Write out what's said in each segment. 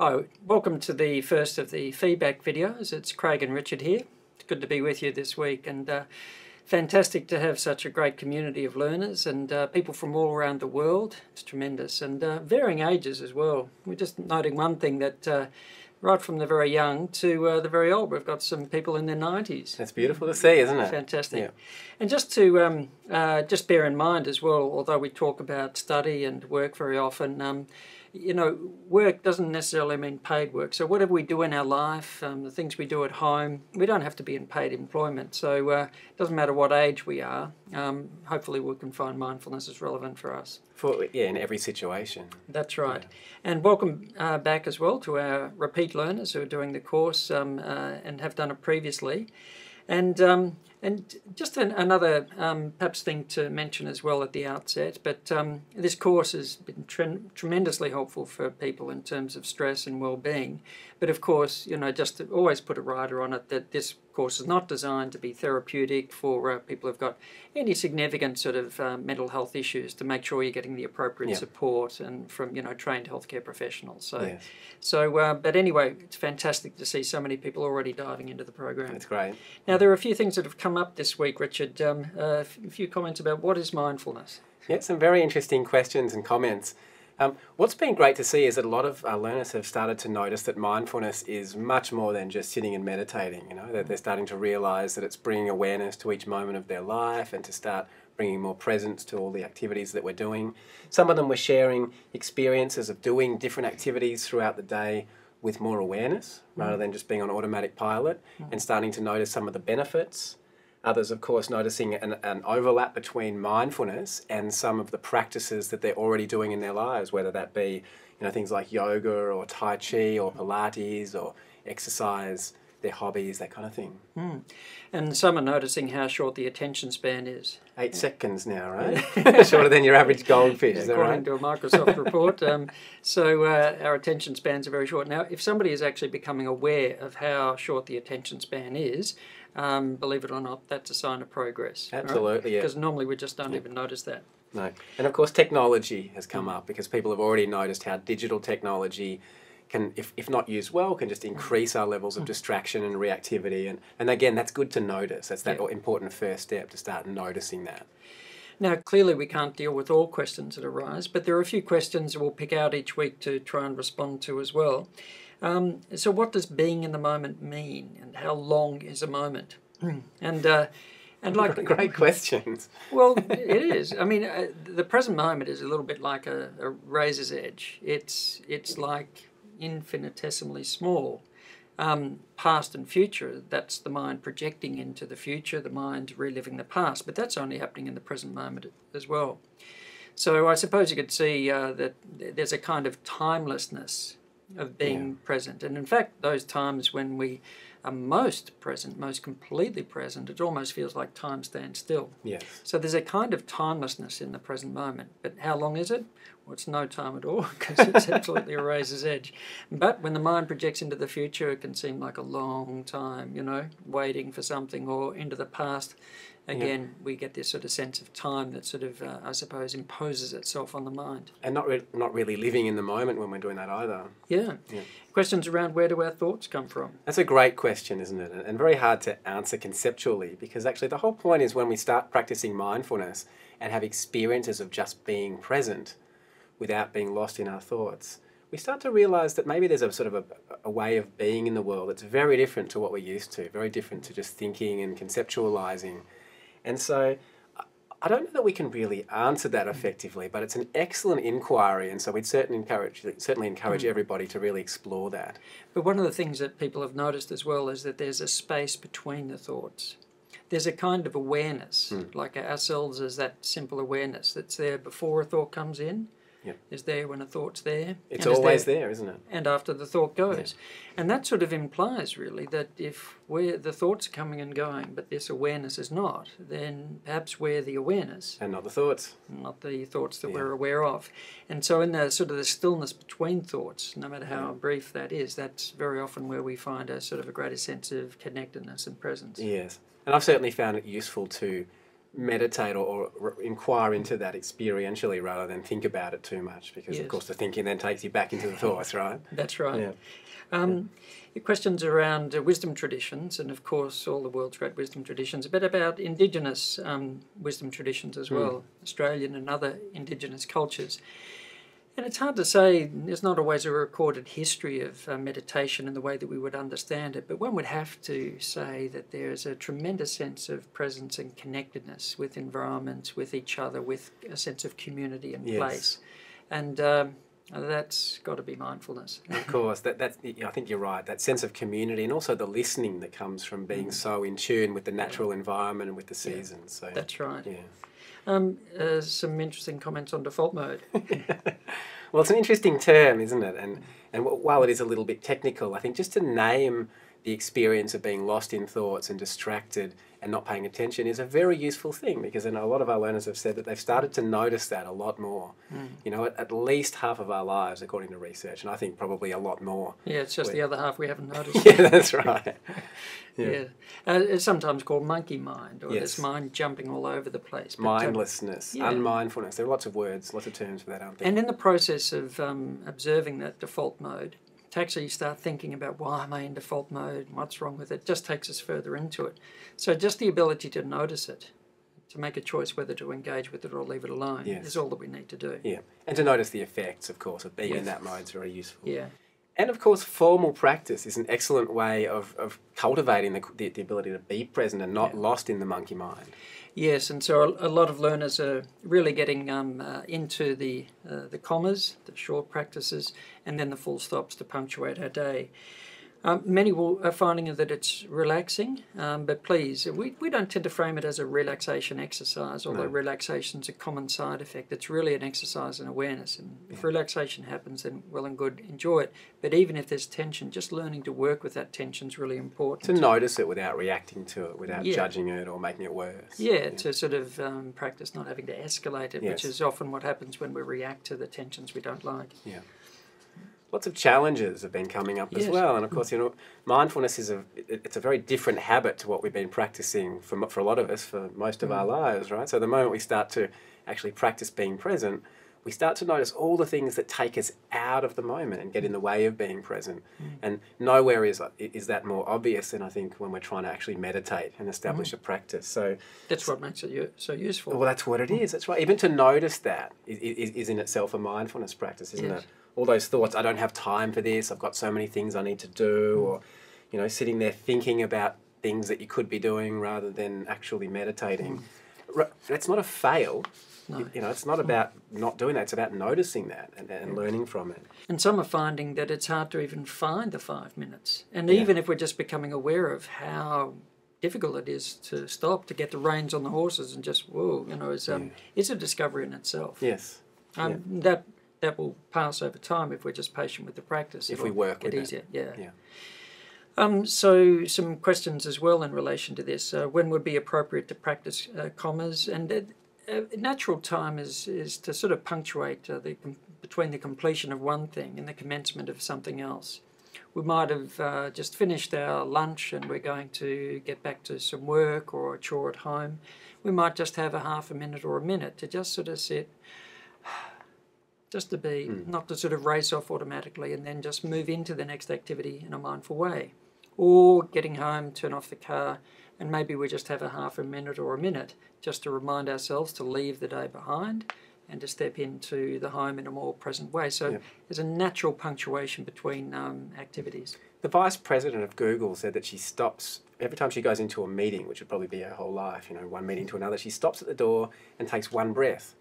Hi, welcome to the first of the feedback videos. It's Craig and Richard here. It's good to be with you this week, and fantastic to have such a great community of learners and people from all around the world. It's tremendous, and varying ages as well. We're just noting one thing that right from the very young to the very old, we've got some people in their 90s. That's beautiful to see, isn't it? Fantastic. Yeah. And just to just bear in mind as well, although we talk about study and work very often, you know, work doesn't necessarily mean paid work. So whatever we do in our life, the things we do at home, we don't have to be in paid employment. So it doesn't matter what age we are. Hopefully we can find mindfulness is relevant for us. In every situation. That's right. Yeah. And welcome back as well to our repeat learners who are doing the course and have done it previously. And just another perhaps thing to mention as well at the outset, but this course has been tremendously helpful for people in terms of stress and well-being. But of course, you know, just to always put a rider on it that this course is not designed to be therapeutic for people who've got any significant sort of mental health issues, to make sure you're getting the appropriate support and from, you know, trained healthcare professionals. So, but anyway, it's fantastic to see so many people already diving into the program. That's great. Now, there are a few things that have come up this week, Richard. A few comments about what is mindfulness. Yeah, some very interesting questions and comments. What's been great to see is that a lot of learners have started to notice that mindfulness is much more than just sitting and meditating. You know, that they're starting to realise that it's bringing awareness to each moment of their life and to start bringing more presence to all the activities that we're doing. Some of them were sharing experiences of doing different activities throughout the day with more awareness rather than just being on automatic pilot and starting to notice some of the benefits. Others, of course, noticing an overlap between mindfulness and some of the practices that they're already doing in their lives, whether that be, you know, things like yoga or Tai Chi or Pilates or exercise, their hobbies, that kind of thing. And some are noticing how short the attention span is. 8 seconds now, right? Shorter than your average goldfish, is that right? According to a Microsoft report. So our attention spans are very short. Now, if somebody is actually becoming aware of how short the attention span is, believe it or not, that's a sign of progress. Absolutely, right? Because normally we just don't even notice that. No. And of course, technology has come up because people have already noticed how digital technology can, if not used well, can just increase our levels of distraction and reactivity. And again, that's good to notice. That's that important first step, to start noticing that. Now, clearly we can't deal with all questions that arise, but there are a few questions we'll pick out each week to try and respond to as well. So what does being in the moment mean, and how long is a moment? And like great questions. Well, it is. I mean, the present moment is a little bit like a razor's edge. It's like infinitesimally small. Past and future, that's the mind projecting into the future, the mind reliving the past, but that's only happening in the present moment as well. So I suppose you could see that there's a kind of timelessness of being present. And in fact, those times when we are most present, most completely present, it almost feels like time stands still. Yes. So there's a kind of timelessness in the present moment. But how long is it? Well, it's no time at all, because it's absolutely a razor's edge. But when the mind projects into the future, it can seem like a long time, you know, waiting for something, or into the past. Again, we get this sort of sense of time that sort of, I suppose, imposes itself on the mind. And not really living in the moment when we're doing that either. Yeah. Questions around where do our thoughts come from? That's a great question, isn't it? And very hard to answer conceptually, because actually the whole point is when we start practicing mindfulness and have experiences of just being present without being lost in our thoughts, we start to realise that maybe there's a sort of a way of being in the world that's very different to what we're used to, very different to just thinking and conceptualising. And so I don't know that we can really answer that effectively, but it's an excellent inquiry, and so we'd certainly encourage everybody to really explore that. But one of the things that people have noticed as well is that there's a space between the thoughts. There's a kind of awareness, like ourselves as that simple awareness that's there before a thought comes in, is there when a thought's there. It's always there, isn't it? And after the thought goes. And that sort of implies really that if the thoughts are coming and going, but this awareness is not, then perhaps we're the awareness. And not the thoughts. Not the thoughts that we're aware of. And so in the sort of the stillness between thoughts, no matter how brief that is, that's very often where we find a sort of a greater sense of connectedness and presence. Yes. And I've certainly found it useful to meditate or inquire into that experientially rather than think about it too much, because Yes. of course the thinking then takes you back into the thoughts, right? That's right. Yeah. Your questions around wisdom traditions, and of course all the world's great wisdom traditions, but about Indigenous wisdom traditions as well, Australian and other Indigenous cultures. And it's hard to say, there's not always a recorded history of meditation in the way that we would understand it, but one would have to say that there's a tremendous sense of presence and connectedness with environments, with each other, with a sense of community and place. And that's got to be mindfulness. Of course, that's, I think you're right, that sense of community and also the listening that comes from being so in tune with the natural environment and with the seasons. So, that's right. Yeah. Some interesting comments on default mode. Well, it's an interesting term, isn't it? And while it is a little bit technical, I think just to name the experience of being lost in thoughts and distracted and not paying attention is a very useful thing, because I know a lot of our learners have said that they've started to notice that a lot more. You know, at least half of our lives, according to research, and I think probably a lot more. Yeah, it's just the other half we haven't noticed. Yeah, that's right. Yeah. It's sometimes called monkey mind, or Yes. this mind jumping all over the place. But, Mindlessness, unmindfulness. There are lots of words, lots of terms for that, aren't there? and in the process of observing that default mode, to actually start thinking about why am I in default mode, what's wrong with it, just takes us further into it. So just the ability to notice it, to make a choice whether to engage with it or leave it alone, is all that we need to do. Yeah, and to notice the effects, of course, of being in that mode is very useful. Yeah. And of course, formal practice is an excellent way of cultivating the ability to be present and not lost in the monkey mind. Yes, and so a lot of learners are really getting into the commas, the short practices, and then the full stops to punctuate our day. Many are finding that it's relaxing, but please, we don't tend to frame it as a relaxation exercise, although relaxation's a common side effect. It's really an exercise in awareness, and if relaxation happens, then well and good, enjoy it. But even if there's tension, just learning to work with that tension is really important. To notice it without reacting to it, without judging it or making it worse. Yeah, to sort of practice not having to escalate it, which is often what happens when we react to the tensions we don't like. Yeah. Lots of challenges have been coming up as well, and of course, you know, mindfulness is it's a very different habit to what we've been practicing for a lot of us for most of our lives, right? So the moment we start to actually practice being present, we start to notice all the things that take us out of the moment and get in the way of being present. And nowhere is that more obvious than I think when we're trying to actually meditate and establish a practice. So that's what makes it so useful. Well, that's what it is. That's right. Even to notice that is in itself a mindfulness practice, isn't it? All those thoughts, I don't have time for this, I've got so many things I need to do, or, you know, sitting there thinking about things that you could be doing rather than actually meditating. That's not a fail. No. You know, it's not about not doing that, it's about noticing that and learning from it. And some are finding that it's hard to even find the 5 minutes. And even if we're just becoming aware of how difficult it is to stop, to get the reins on the horses and just, whoa, you know, it's a discovery in itself. Yes. That will pass over time if we're just patient with the practice. If we work with it. Easier. So some questions as well in relation to this. When would be appropriate to practice commas? And natural time is to sort of punctuate between the completion of one thing and the commencement of something else. We might have just finished our lunch and we're going to get back to some work or a chore at home. We might just have a half a minute or a minute to just sort of sit, just to be, not to sort of race off automatically and then just move into the next activity in a mindful way. Or getting home, turn off the car, and maybe we just have a half a minute or a minute just to remind ourselves to leave the day behind and to step into the home in a more present way. So there's a natural punctuation between activities. The vice president of Google said that she stops, every time she goes into a meeting, which would probably be her whole life, you know, one meeting to another, she stops at the door and takes one breath.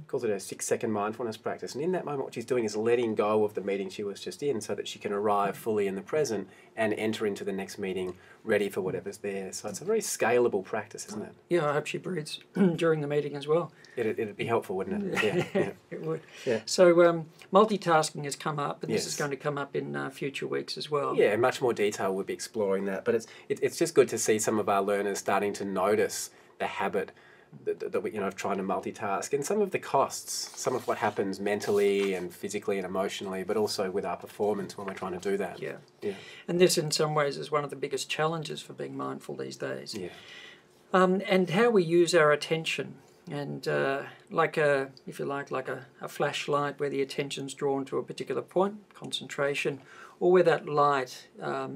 Calls it a 6-second mindfulness practice. And in that moment, what she's doing is letting go of the meeting she was just in so that she can arrive fully in the present and enter into the next meeting ready for whatever's there. So it's a very scalable practice, isn't it? Yeah, I hope she breathes during the meeting as well. It'd be helpful, wouldn't it? Yeah. It would. Yeah. So multitasking has come up, and this is going to come up in future weeks as well. Yeah, in much more detail we'll be exploring that. But it's just good to see some of our learners starting to notice the habit that we, you know, of trying to multitask, and some of the costs, some of what happens mentally and physically and emotionally, but also with our performance when we're trying to do that. Yeah. And this in some ways is one of the biggest challenges for being mindful these days. Yeah. And how we use our attention. And like a, if you like a flashlight where the attention's drawn to a particular point, concentration, or where that light,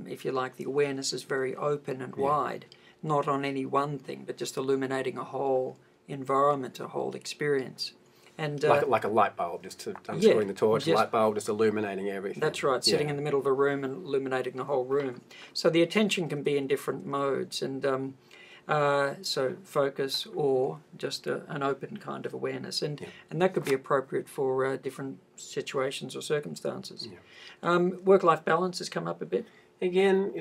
if you like, the awareness is very open and wide, not on any one thing, but just illuminating a whole environment, a whole experience. And like a light bulb, just unscrewing the torch, light bulb just illuminating everything. That's right, sitting in the middle of a room and illuminating the whole room. So the attention can be in different modes, and so focus or just an open kind of awareness, and that could be appropriate for different situations or circumstances. Work-life balance has come up a bit. Again,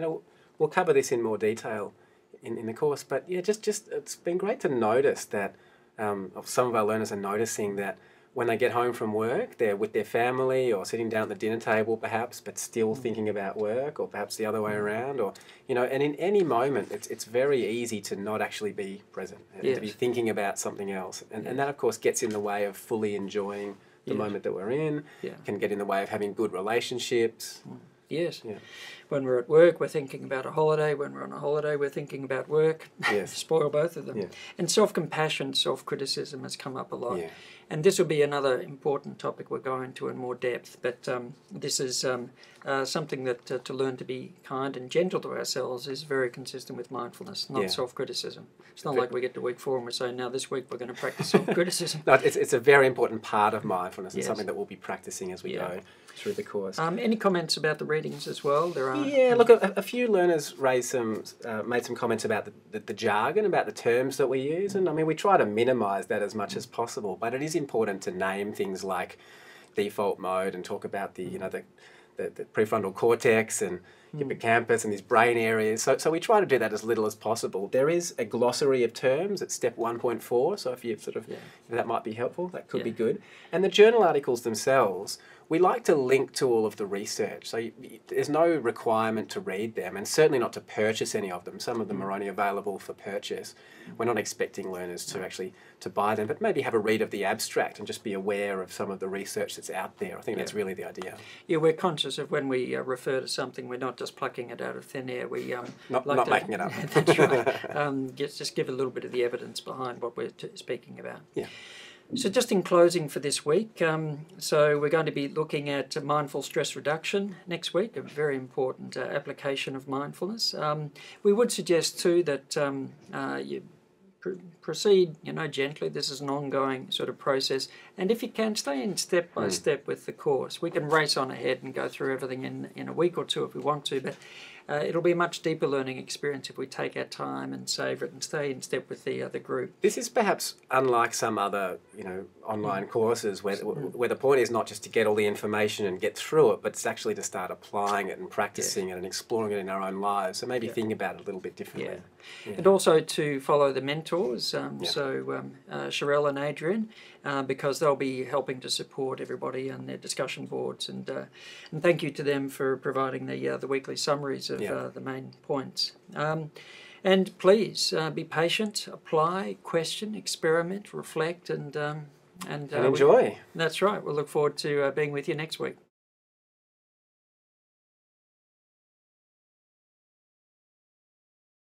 we'll cover this in more detail in the course, but yeah, just it's been great to notice that some of our learners are noticing that when they get home from work, they're with their family or sitting down at the dinner table perhaps, but still thinking about work, or perhaps the other way around, or and in any moment it's very easy to not actually be present and to be thinking about something else, and that of course gets in the way of fully enjoying the moment that we're in, can get in the way of having good relationships. Yes. Yeah. When we're at work, we're thinking about a holiday. When we're on a holiday, we're thinking about work. Yes. Spoil both of them. Yeah. And self-compassion, self-criticism has come up a lot. Yeah. And this will be another important topic we'll go into in more depth. But this is something that to learn to be kind and gentle to ourselves is very consistent with mindfulness, not self-criticism. It's not like we get to week 4 and we say, now this week we're going to practice self-criticism. No, it's a very important part of mindfulness and something that we'll be practicing as we go through the course. Any comments about the readings as well? There are. Yeah, look, a few learners made some comments about the jargon, about the terms that we use, and I mean we try to minimise that as much as possible. But it is important to name things like default mode and talk about the prefrontal cortex and hippocampus and these brain areas. So we try to do that as little as possible. There is a glossary of terms at step 1.4. So if you if that might be helpful, that could be good. And the journal articles themselves, we like to link to all of the research. So there's no requirement to read them, and certainly not to purchase any of them. Some of them are only available for purchase. We're not expecting learners to actually to buy them, but maybe have a read of the abstract and just be aware of some of the research that's out there. I think that's really the idea. Yeah, we're conscious of when we refer to something, we're not just plucking it out of thin air. We not making it up. That's right. Just give a little bit of the evidence behind what we're speaking about. Yeah. So just in closing for this week, so we're going to be looking at mindful stress reduction next week, a very important application of mindfulness. We would suggest too that you proceed, gently. This is an ongoing sort of process, and if you can, stay in step by step with the course. We can race on ahead and go through everything in a week or two if we want to, but it'll be a much deeper learning experience if we take our time and savour it and stay in step with the other group. This is perhaps unlike some other, online courses where the point is not just to get all the information and get through it, but it's actually to start applying it and practicing it and exploring it in our own lives. So maybe think about it a little bit differently. And also to follow the mentors, so Sherelle and Adrian, because they'll be helping to support everybody on their discussion boards, and thank you to them for providing the weekly summaries of the main points. And please be patient, apply, question, experiment, reflect, and enjoy. That's right. We'll look forward to being with you next week.